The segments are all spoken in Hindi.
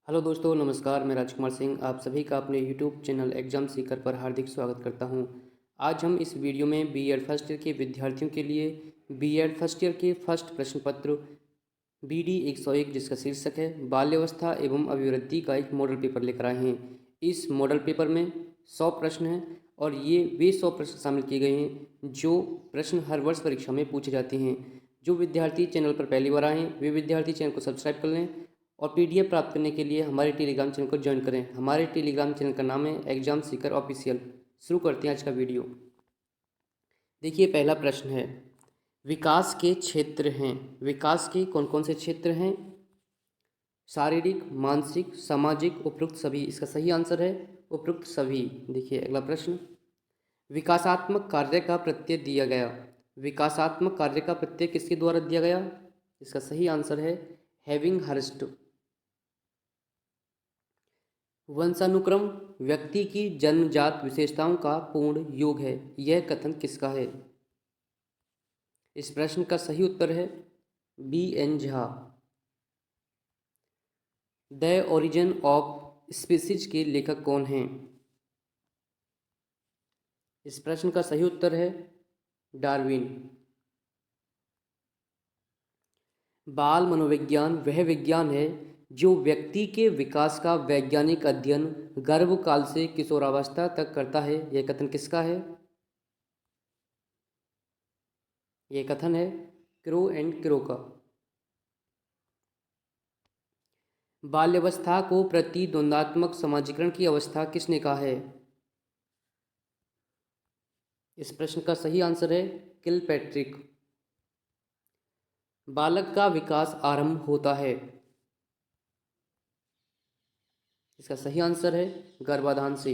हेलो दोस्तों, नमस्कार। मैं राजकुमार सिंह आप सभी का अपने यूट्यूब चैनल एग्ज़ाम सीकर पर हार्दिक स्वागत करता हूं। आज हम इस वीडियो में बीएड फर्स्ट ईयर के विद्यार्थियों के लिए बीएड फर्स्ट ईयर के फर्स्ट प्रश्न पत्र BD 101 जिसका शीर्षक है बाल्यावस्था एवं अभिवृद्धि का एक मॉडल पेपर लेकर आए हैं। इस मॉडल पेपर में 100 प्रश्न हैं और ये वे 100 प्रश्न शामिल किए गए हैं जो प्रश्न हर वर्ष परीक्षा में पूछे जाते हैं। जो विद्यार्थी चैनल पर पहली बार आए हैं वे विद्यार्थी चैनल को सब्सक्राइब कर लें और PDF प्राप्त करने के लिए हमारे टेलीग्राम चैनल को ज्वाइन करें। हमारे टेलीग्राम चैनल का नाम है एग्जाम सीकर ऑफिशियल। शुरू करते हैं आज का वीडियो। देखिए, पहला प्रश्न है विकास के क्षेत्र हैं। विकास के कौन कौन से क्षेत्र हैं? शारीरिक, मानसिक, सामाजिक, उपरोक्त सभी। इसका सही आंसर है उपरोक्त सभी। देखिए अगला प्रश्न, विकासात्मक कार्य का प्रत्यय दिया गया। विकासात्मक कार्य का प्रत्यय किसके द्वारा दिया गया? इसका सही आंसर है हैविंग हर्स्ट। वंशानुक्रम व्यक्ति की जन्मजात विशेषताओं का पूर्ण योग है। यह कथन किसका है? इस प्रश्न का सही उत्तर है BN Jha. The origin of species के लेखक कौन हैं? इस प्रश्न का सही उत्तर है डार्विन। बाल मनोविज्ञान वह विज्ञान है जो व्यक्ति के विकास का वैज्ञानिक अध्ययन गर्भकाल से किशोरावस्था तक करता है। यह कथन किसका है? यह कथन है क्रो एंड क्रो का। बाल्यावस्था को प्रतिद्वंद्वात्मक समाजीकरण की अवस्था किसने कहा है? इस प्रश्न का सही आंसर है किलपैट्रिक। बालक का विकास आरंभ होता है। इसका सही आंसर है गर्भाधान से।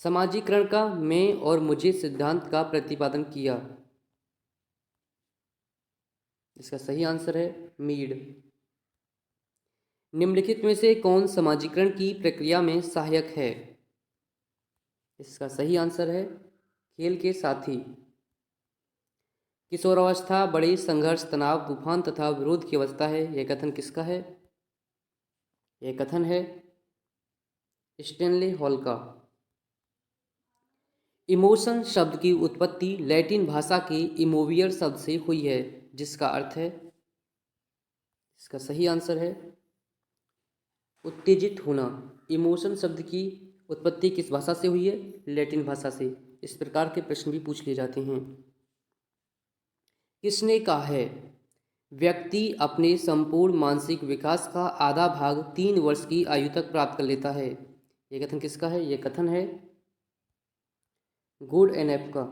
समाजीकरण का मैं और मुझे सिद्धांत का प्रतिपादन किया। इसका सही आंसर है मीड। निम्नलिखित में से कौन समाजीकरण की प्रक्रिया में सहायक है? इसका सही आंसर है खेल के साथी। किशोरावस्था बड़े संघर्ष, तनाव, तूफान तथा विरोध की अवस्था है। यह कथन किसका है? यह कथन है स्टेनले हॉल का। इमोशन शब्द की उत्पत्ति लैटिन भाषा के इमोवियर शब्द से हुई है जिसका अर्थ है। इसका सही आंसर है उत्तेजित होना। इमोशन शब्द की उत्पत्ति किस भाषा से हुई है? लैटिन भाषा से। इस प्रकार के प्रश्न भी पूछ लिए जाते हैं। किसने कहा है व्यक्ति अपने संपूर्ण मानसिक विकास का आधा भाग 3 वर्ष की आयु तक प्राप्त कर लेता है? यह कथन किसका है? यह कथन है गुड एन एफ का।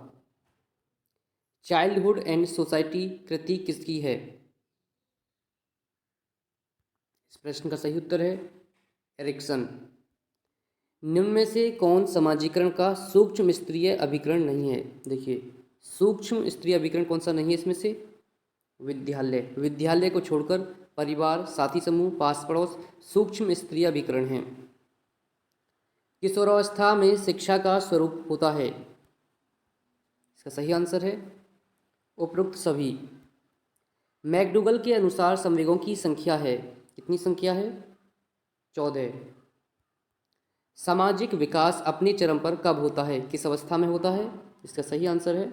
चाइल्डहुड एंड सोसाइटी कृति किसकी है? इस प्रश्न का सही उत्तर है एरिक्सन। निम्न में से कौन समाजीकरण का सूक्ष्म स्तरीय अभिकरण नहीं है? देखिए, सूक्ष्म स्तरीय अभिकरण कौन सा नहीं है इसमें से? विद्यालय। विद्यालय को छोड़कर परिवार, साथी समूह, पास पड़ोस सूक्ष्म स्तरीय अभिकरण हैं। किशोरावस्था में शिक्षा का स्वरूप होता है। इसका सही आंसर है उपरोक्त सभी। मैकडूगल के अनुसार संवेगों की संख्या है। कितनी संख्या है? 14। सामाजिक विकास अपने चरम पर कब होता है? किस अवस्था में होता है? इसका सही आंसर है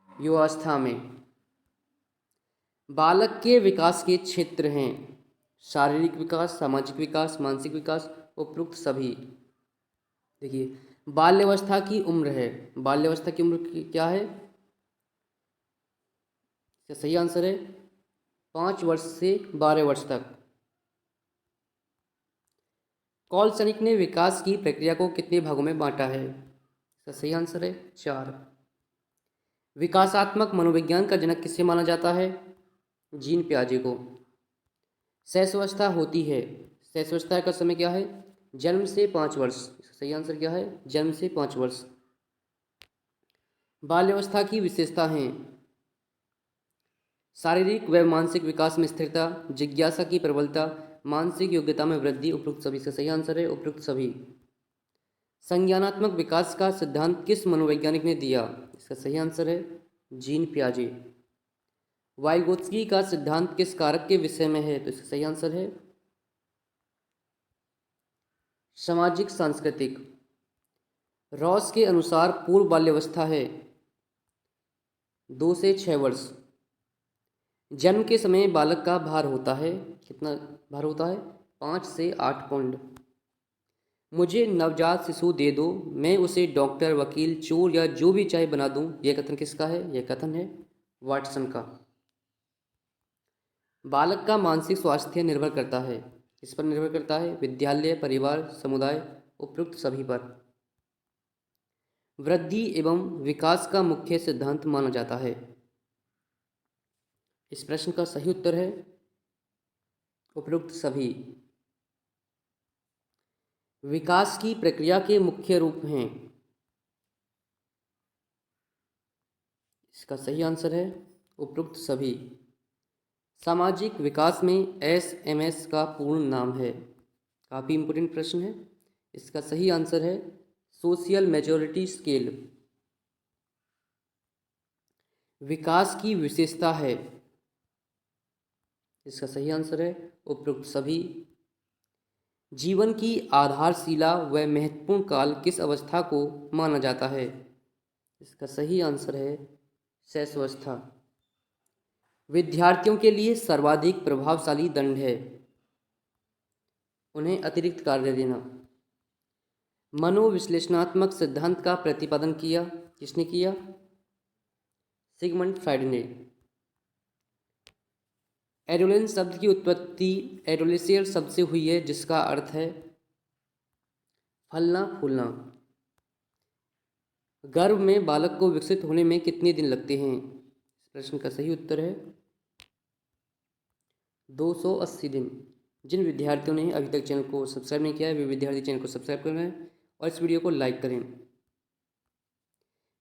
युवावस्था में। बालक के विकास के क्षेत्र हैं शारीरिक विकास, सामाजिक विकास, मानसिक विकास, उपरोक्त सभी। देखिए, बाल्यावस्था की उम्र है। बाल्यावस्था की उम्र क्या है? इसका सही आंसर है 5 वर्ष से 12 वर्ष तक। कॉलसनिक ने विकास की प्रक्रिया को कितने भागों में बांटा है? इसका सही आंसर है 4। विकासात्मक मनोविज्ञान का जनक किसे माना जाता है? जीन पियाजे को। शैशवावस्था होती है। शैशवावस्था का समय क्या है? जन्म से 5 वर्ष। इसका सही आंसर क्या है? जन्म से 5 वर्ष। बाल्यावस्था की विशेषता हैं शारीरिक व मानसिक विकास में स्थिरता, जिज्ञासा की प्रबलता, मानसिक योग्यता में वृद्धि, उपरोक्त सभी। इसका सही आंसर है उपरोक्त सभी। संज्ञानात्मक विकास का सिद्धांत किस मनोवैज्ञानिक ने दिया? इसका सही आंसर है जीन पियाजे। वाइगोत्स्की का सिद्धांत किस कारक के विषय में है? तो इसका सही आंसर है सामाजिक सांस्कृतिक। रॉस के अनुसार पूर्व बाल्यावस्था है 2 से 6 वर्ष। जन्म के समय बालक का भार होता है, कितना भार होता है? 5 से 8 पाउंड। मुझे नवजात शिशु दे दो, मैं उसे डॉक्टर, वकील, चोर या जो भी चाहे बना दूं। यह कथन किसका है? यह कथन है वाटसन का। बालक का मानसिक स्वास्थ्य निर्भर करता है, किस पर निर्भर करता है? विद्यालय, परिवार, समुदाय, उपयुक्त सभी पर। वृद्धि एवं विकास का मुख्य सिद्धांत माना जाता है। इस प्रश्न का सही उत्तर है उपयुक्त सभी। विकास की प्रक्रिया के मुख्य रूप हैं, इसका सही आंसर है उपयुक्त सभी। सामाजिक विकास में एसएमएस का पूर्ण नाम है, काफ़ी इंपोर्टेंट प्रश्न है। इसका सही आंसर है सोशल मैच्योरिटी स्केल। विकास की विशेषता है, इसका सही आंसर है उपयुक्त सभी। जीवन की आधारशिला व महत्वपूर्ण काल किस अवस्था को माना जाता है? इसका सही आंसर है शैशवावस्था। विद्यार्थियों के लिए सर्वाधिक प्रभावशाली दंड है उन्हें अतिरिक्त कार्य देना। मनोविश्लेषणात्मक सिद्धांत का प्रतिपादन किया, किसने किया? सिगमंड फ्राइड ने। एडोलेंस शब्द की उत्पत्ति एडोलेसियर शब्द से हुई है, जिसका अर्थ है फलना फूलना। गर्भ में बालक को विकसित होने में कितने दिन लगते हैं? इस प्रश्न का सही उत्तर है 280 दिन। जिन विद्यार्थियों ने अभी तक चैनल को सब्सक्राइब नहीं किया है, वे विद्यार्थी चैनल को सब्सक्राइब करें और इस वीडियो को लाइक करें।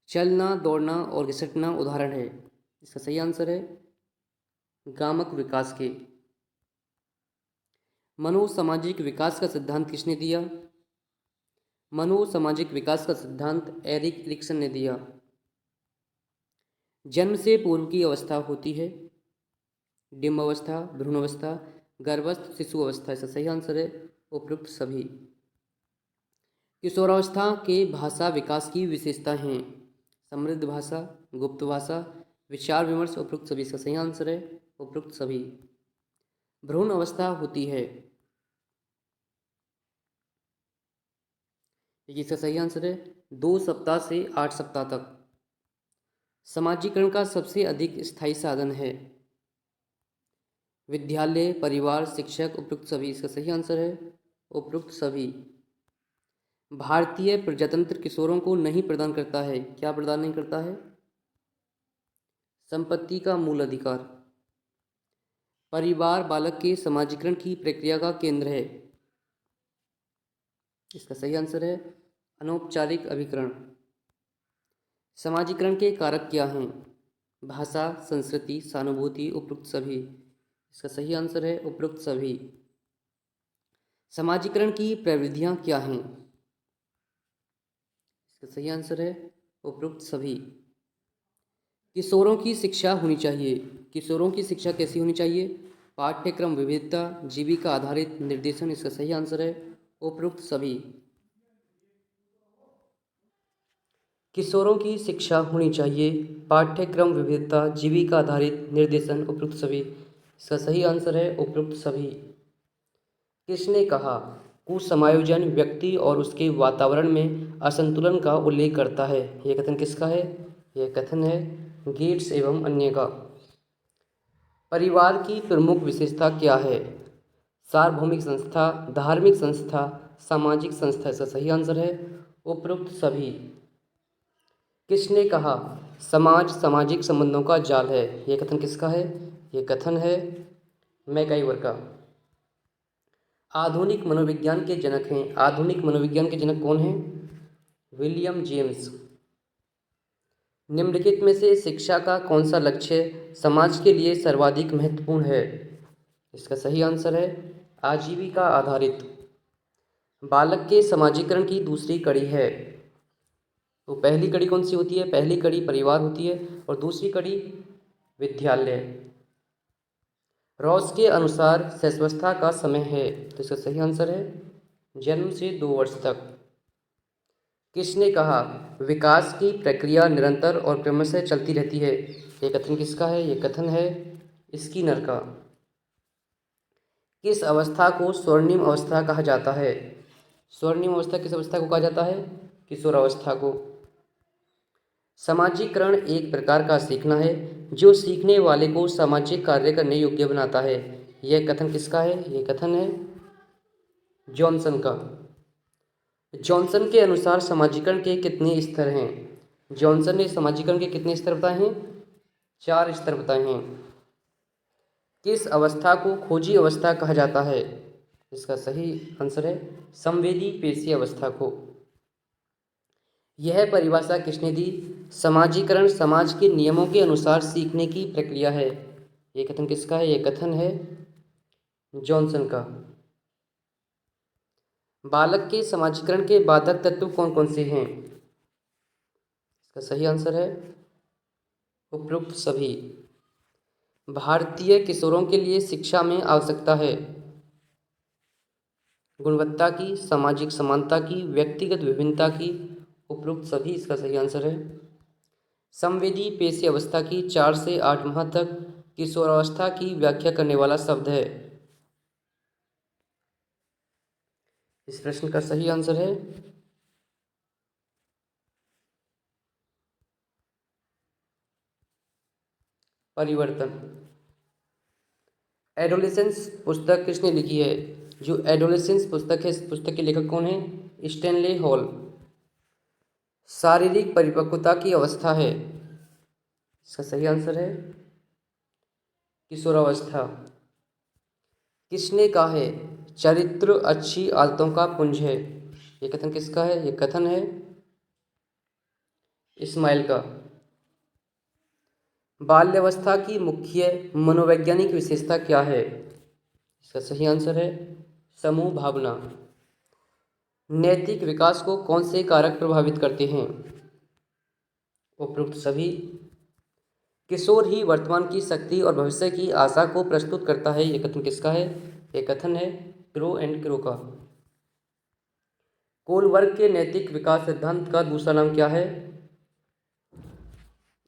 चलना, दौड़ना और घिसटना उदाहरण है, इसका सही आंसर है गामक विकास के। मनोसामाजिक विकास का सिद्धांत किसने दिया? मनोसामाजिक विकास का सिद्धांत एरिक एरिक्सन ने दिया। जन्म से पूर्व की अवस्था होती है डिम्ब अवस्था, भ्रूण अवस्था, गर्भस्थ शिशु अवस्था। इसका सही आंसर है उपयुक्त सभी। किशोरावस्था के भाषा विकास की विशेषता हैं समृद्ध भाषा, गुप्त भाषा, विचार विमर्श, उपयुक्त सभी। इसका सही आंसर है उपयुक्त सभी। भ्रूण अवस्था होती है, इसका सही आंसर है 2 सप्ताह से 8 सप्ताह तक। समाजीकरण का सबसे अधिक स्थायी साधन है विद्यालय, परिवार, शिक्षक, उपयुक्त सभी। इसका सही आंसर है उपयुक्त सभी। भारतीय प्रजातंत्र किशोरों को नहीं प्रदान करता है, क्या प्रदान नहीं करता है? संपत्ति का मूल अधिकार। परिवार बालक के समाजीकरण की प्रक्रिया का केंद्र है, इसका सही आंसर है अनौपचारिक अभिकरण। समाजीकरण के कारक क्या हैं? भाषा, संस्कृति, सहानुभूति, उपयुक्त सभी। इसका सही आंसर है उपयुक्त सभी। समाजीकरण की प्रविधियां क्या हैं? इसका सही आंसर है उपयुक्त सभी। किशोरों की शिक्षा होनी चाहिए, किशोरों की शिक्षा कैसी होनी चाहिए? पाठ्यक्रम विविधता, जीविका आधारित निर्देशन। इसका सही आंसर है उपयुक्त सभी। किशोरों की शिक्षा होनी चाहिए, पाठ्यक्रम विविधता, जीविका आधारित निर्देशन, उपयुक्त सभी। इसका सही आंसर है उपयुक्त सभी। किसने कहा कुसमायोजन व्यक्ति और उसके वातावरण में असंतुलन का उल्लेख करता है? यह कथन किसका है? यह कथन है गेट्स एवं अन्य का। परिवार की प्रमुख विशेषता क्या है? सार्वभौमिक संस्था, धार्मिक संस्था, सामाजिक संस्था। इसका सही आंसर है उपयुक्त सभी। किसने कहा समाज सामाजिक संबंधों का जाल है? यह कथन किसका है? यह कथन है मैकाइवर का। आधुनिक मनोविज्ञान के जनक हैं, आधुनिक मनोविज्ञान के जनक कौन हैं? William James. निम्नलिखित में से शिक्षा का कौन सा लक्ष्य समाज के लिए सर्वाधिक महत्वपूर्ण है? इसका सही आंसर है आजीविका आधारित। बालक के समाजीकरण की दूसरी कड़ी है, तो पहली कड़ी कौन सी होती है? पहली कड़ी परिवार होती है और दूसरी कड़ी विद्यालय। रॉस के अनुसार शैशवावस्था का समय है, तो इसका सही आंसर है जन्म से 2 वर्ष तक। किसने कहा विकास की प्रक्रिया निरंतर और क्रमशः चलती रहती है? ये कथन किसका है? ये कथन है स्किनर का। किस अवस्था को स्वर्णिम अवस्था कहा जाता है? स्वर्णिम अवस्था किस अवस्था को कहा जाता है? किशोरावस्था को। समाजीकरण एक प्रकार का सीखना है जो सीखने वाले को सामाजिक कार्य करने योग्य बनाता है। यह कथन किसका है? यह कथन है जॉनसन का। जॉनसन के अनुसार समाजीकरण के कितने स्तर हैं? जॉनसन ने समाजीकरण के कितने स्तर बताए हैं? 4 स्तर बताए हैं। किस अवस्था को खोजी अवस्था कहा जाता है? इसका सही आंसर है संवेदी पेशी अवस्था को। यह परिभाषा किसने दी? समाजीकरण समाज के नियमों के अनुसार सीखने की प्रक्रिया है। यह कथन किसका है? यह कथन है जॉनसन का। बालक के समाजीकरण के बाधक तत्व कौन कौन से हैं? इसका सही आंसर है उपरोक्त सभी। भारतीय किशोरों के लिए शिक्षा में आवश्यकता है गुणवत्ता की, सामाजिक समानता की, व्यक्तिगत विभिन्नता की, उपरोक्त सभी। इसका सही आंसर है संवेदी पेशी अवस्था की 4 से 8 माह तक किशोरावस्था की व्याख्या करने वाला शब्द है। इस प्रश्न का सही आंसर है परिवर्तन। एडोलेसेंस पुस्तक किसने लिखी है? जो एडोलेसेंस पुस्तक है, इस पुस्तक के लेखक कौन है? Stanley hall. शारीरिक परिपक्वता की अवस्था है, इसका सही आंसर है किशोरावस्था। किसने कहा है चरित्र अच्छी आदतों का पुंज है? ये कथन किसका है? ये कथन है इस्माइल का। बाल्यावस्था की मुख्य मनोवैज्ञानिक विशेषता क्या है? इसका सही आंसर है समूह भावना। नैतिक विकास को कौन से कारक प्रभावित करते हैं? उपरोक्त सभी। किशोर ही वर्तमान की शक्ति और भविष्य की आशा को प्रस्तुत करता है। यह कथन किसका है? यह कथन है क्रो एंड क्रो का। कोलबर्ग के नैतिक विकास सिद्धांत का दूसरा नाम क्या है?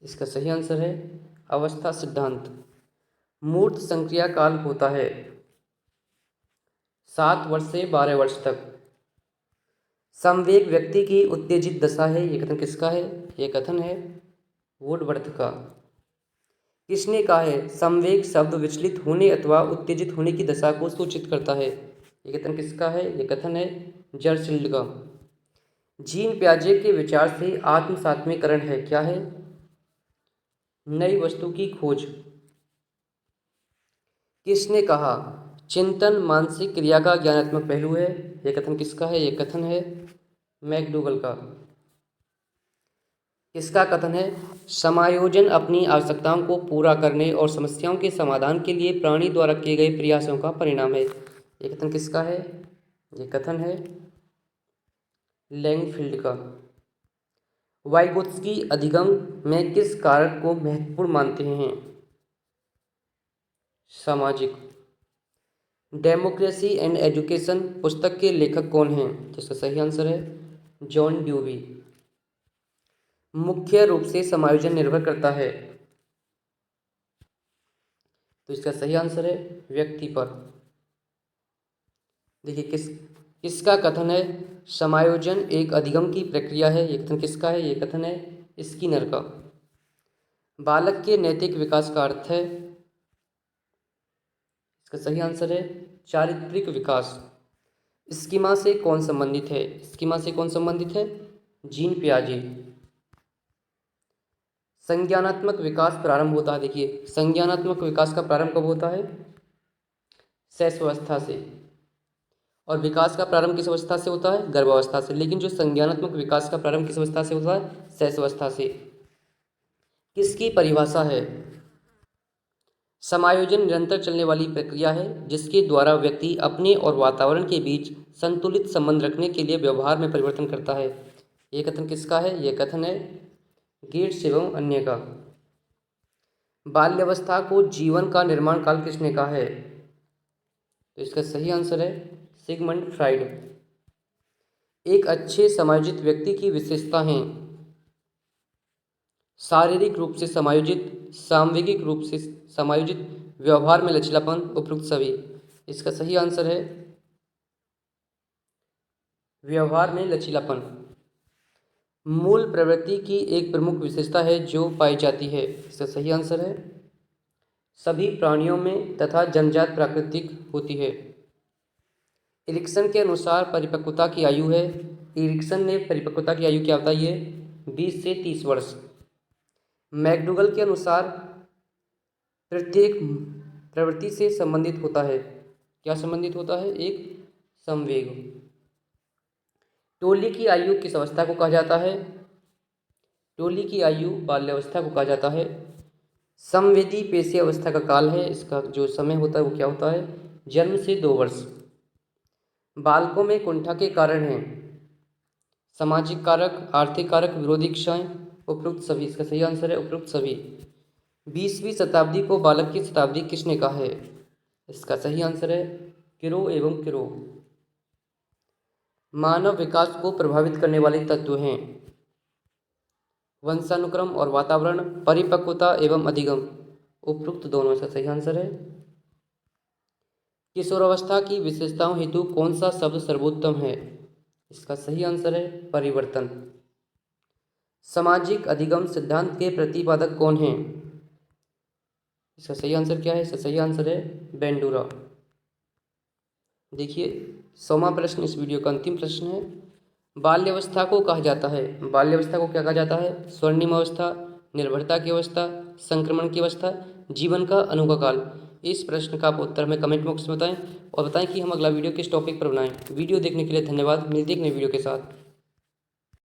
इसका सही आंसर है अवस्था सिद्धांत। मूर्त संक्रिया काल होता है 7 वर्ष से 12 वर्ष तक। संवेग व्यक्ति की उत्तेजित दशा है। यह कथन किसका है? यह कथन है वुडवर्थ का। किसने कहा है संवेग शब्द विचलित होने अथवा उत्तेजित होने की दशा को सूचित करता है? यह कथन किसका है? यह कथन है जर्सिल्ड का। जीन प्याजे के विचार से आत्मसात्मीकरण है क्या है? नई वस्तु की खोज। किसने कहा चिंतन मानसिक क्रिया का ज्ञानात्मक पहलू है? यह कथन किसका है? यह कथन है मैकडूगल का। किसका कथन है समायोजन अपनी आवश्यकताओं को पूरा करने और समस्याओं के समाधान के लिए प्राणी द्वारा किए गए प्रयासों का परिणाम है? यह कथन किसका है? यह कथन है लैंगफील्ड का। वाइगोत्स्की अधिगम में किस कारक को महत्वपूर्ण मानते हैं? सामाजिक। डेमोक्रेसी एंड एजुकेशन पुस्तक के लेखक कौन हैं? जिसका सही आंसर है जॉन ड्यूवी। मुख्य रूप से समायोजन निर्भर करता है, तो इसका सही आंसर है व्यक्ति पर। देखिए किसका कथन है समायोजन एक अधिगम की प्रक्रिया है? यह कथन किसका है? यह कथन है स्किनर का। बालक के नैतिक विकास का अर्थ है, इसका सही आंसर है चारित्रिक विकास। स्कीमा से कौन संबंधित है? स्कीमा से कौन संबंधित है? जीन पियाजे। संज्ञानात्मक विकास प्रारंभ होता है, देखिए संज्ञानात्मक विकास का प्रारंभ कब होता है? शैशवावस्था से। और विकास का प्रारंभ किस अवस्था से होता है? गर्भावस्था से। लेकिन जो संज्ञानात्मक विकास का प्रारंभ किस अवस्था से होता है? शैशवावस्था से। किसकी परिभाषा है? समायोजन निरंतर चलने वाली प्रक्रिया है जिसके द्वारा व्यक्ति अपने और वातावरण के बीच संतुलित संबंध रखने के लिए व्यवहार में परिवर्तन करता है। यह कथन किसका है? यह कथन है गेट्स एवं अन्य का। बाल्यावस्था को जीवन का निर्माण काल किसने कहा है? तो इसका सही आंसर है सिगमंड फ्राइड। एक अच्छे समायोजित व्यक्ति की विशेषता हैं शारीरिक रूप से समायोजित, सामवेगिक रूप से समायोजित, व्यवहार में लचीलापन, उपरोक्त सभी। इसका सही आंसर है व्यवहार में लचीलापन। मूल प्रवृत्ति की एक प्रमुख विशेषता है जो पाई जाती है। इसका सही आंसर है सभी प्राणियों में तथा जन्मजात प्राकृतिक होती है। इरिक्सन के अनुसार परिपक्वता की आयु है। इरिक्सन ने परिपक्वता की आयु क्या बताई है? 20 से 30 वर्ष। मैकडूगल के अनुसार प्रत्येक प्रवृत्ति से संबंधित होता है। क्या संबंधित होता है? एक संवेग। टोली की आयु किस अवस्था को कहा जाता है? टोली की आयु बाल्यावस्था को कहा जाता है। संवेदी पेशी अवस्था का काल है। इसका जो समय होता है वो क्या होता है? जन्म से 2 वर्ष। बालकों में कुंठा के कारण हैं सामाजिक कारक, आर्थिक कारक, विरोधी क्षय, उपरोक्त सभी। इसका सही आंसर है उपरोक्त सभी। 20वीं शताब्दी को बालक की शताब्दी किसने कहा है? इसका सही आंसर है किरो एवं किरो। मानव विकास को प्रभावित करने वाले तत्व हैं वंशानुक्रम और वातावरण, परिपक्वता एवं अधिगम, उपरोक्त दोनों। इसका सही आंसर है किशोरावस्था की विशेषताओं हेतु कौन सा शब्द सर्वोत्तम है? इसका सही आंसर है परिवर्तन। सामाजिक अधिगम सिद्धांत के प्रतिपादक कौन हैं? इसका सही आंसर क्या है? इसका सही आंसर है बेंडूरा। देखिए 100वां प्रश्न इस वीडियो का अंतिम प्रश्न है। बाल्यावस्था को कहा जाता है, बाल्यावस्था को क्या कहा जाता है? स्वर्णिम अवस्था, निर्भरता की अवस्था, संक्रमण की अवस्था, जीवन का अनोखा काल। इस प्रश्न का आप उत्तर हमें कमेंट बॉक्स में बताएं और बताएं कि हम अगला वीडियो किस टॉपिक पर बनाएं। वीडियो देखने के लिए धन्यवाद। मिलते हैं एक नई वीडियो के साथ।